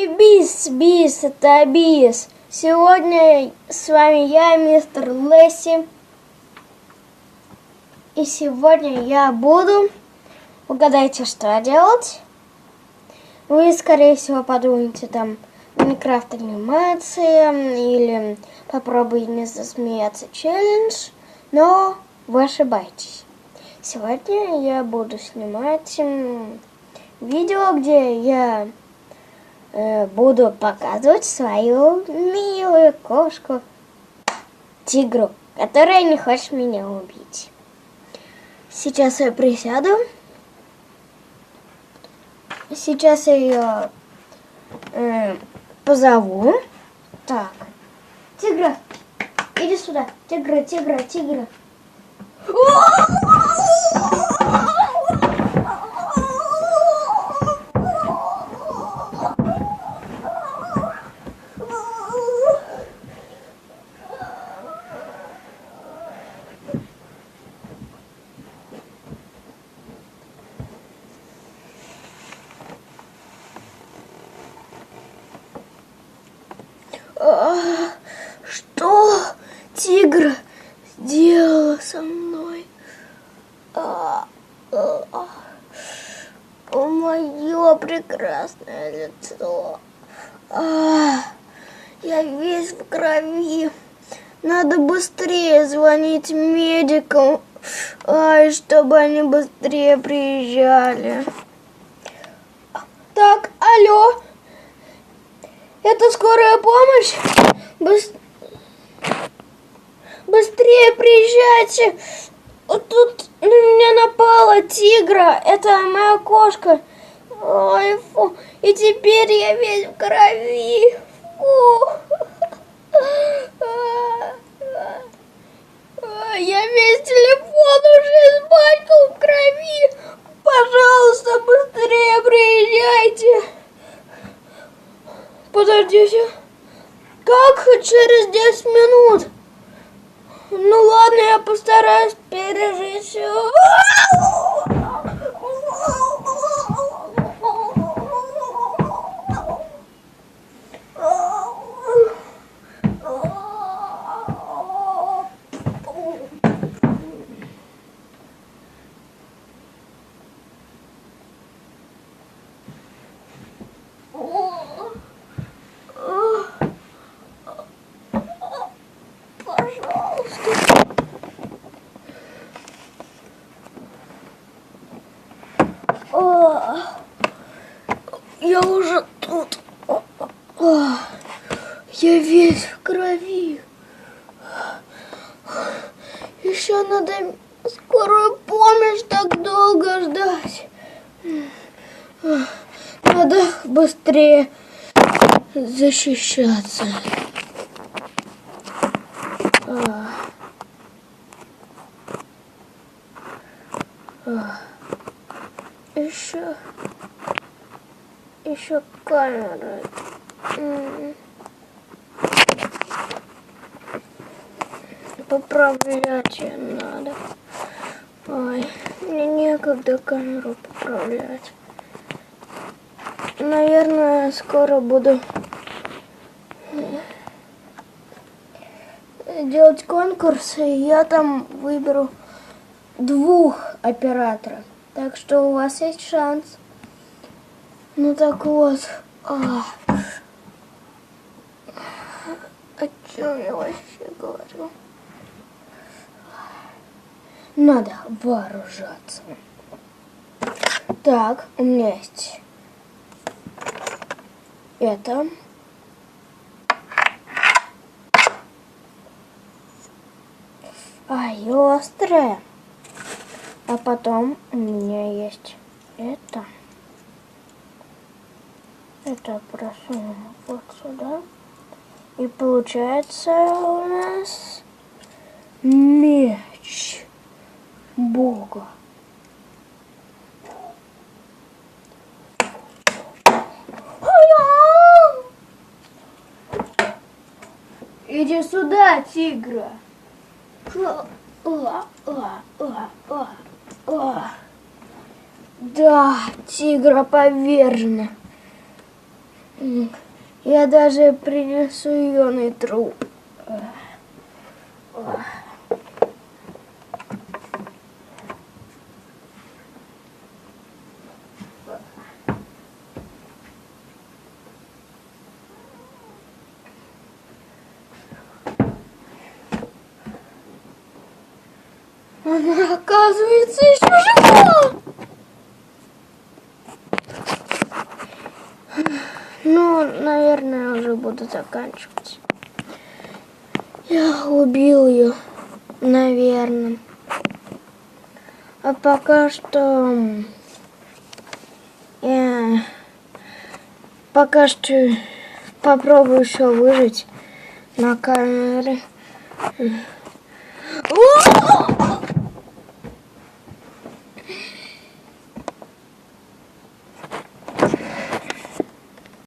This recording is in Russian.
Бис, это Бис. Сегодня с вами я, мистер Лесси. И сегодня я буду... Угадайте, что делать? Вы, скорее всего, подумаете там Майнкрафт анимация или попробуй не засмеяться челлендж. Но вы ошибаетесь. Сегодня я буду снимать видео, где я буду показывать свою милую кошку Тигру, которая не хочет меня убить. Сейчас я присяду. Сейчас я ее позову. Так, Тигра, иди сюда. Тигра. Что Тигра сделала со мной? Мое прекрасное лицо. Я весь в крови. Надо быстрее звонить медикам, чтобы они быстрее приезжали. Так, алло. Это скорая помощь? Быстрее приезжайте. Тут на меня напала тигра. Это моя кошка. Ой, фу. И теперь я весь в крови. Фу. Я весь телефон уже испачкал в крови. Пожалуйста, быстрее приезжайте. Подождите. Как через 10 минут? Ну ладно, я постараюсь пережить все. Я уже тут. Я весь в крови. Еще надо скорую помощь так долго ждать. Надо быстрее защищаться. Еще камера. Поправлять ее надо. Ой, мне некогда камеру поправлять. Наверное, скоро буду делать конкурс, и я там выберу 2 операторов. Так что у вас есть шанс. Ну так вот. О чем я вообще говорю? Надо вооружаться. Так, у меня есть это. Ай, острое. А потом у меня есть это. Это просунем вот сюда. И получается у нас меч Бога. Иди сюда, тигра. Да, тигра повержена. Я даже принесу ее на труп. Она, оказывается, еще жива! Ну, наверное, уже буду заканчивать. Я убил ее, наверное. А пока что я попробую еще выжить на камере.